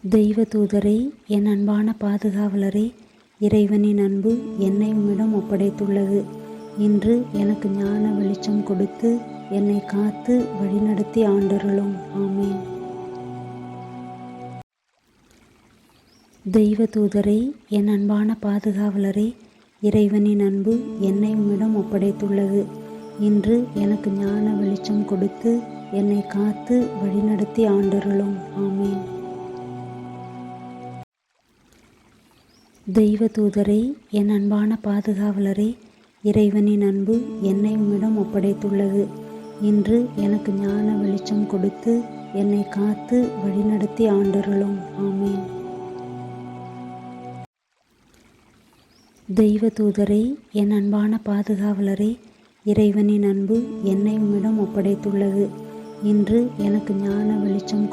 தெய்வ தூதரே, என் அன்பான பாதுகாவலரே, இறைவனின் அன்பு என்னை உம்மிடம் ஒப்படைத்துள்ளது. இன்று எனக்கு ஞான வெளிச்சம் கொடுத்து என்னை காத்து வழிநடத்தி ஆண்டருளும். ஆமேன். தெய்வ தூதரே, என் அன்பான பாதுகாவலரே, இறைவனின் அன்பு என்னை உம்மிடம் ஒப்படைத்துள்ளது. இன்று எனக்கு ஞான வெளிச்சம் கொடுத்து என்னை காத்து வழிநடத்தி ஆண்டருளும். ஆமேன். தெய்வ தூதரே, என் அன்பான பாதுகாவலரே, இறைவனின் அன்பு என்னை உம்மிடம் ஒப்படைத்துள்ளது. இன்று எனக்கு ஞான வெளிச்சம் கொடுத்து என்னை காத்து வழிநடத்தி ஆண்டருளும். ஆமேன். தெய்வ தூதரே, என் அன்பான பாதுகாவலரே, இறைவனின் அன்பு என்னை உம்மிடம் ஒப்படைத்துள்ளது. இன்று எனக்கு ஞான வெளிச்சம்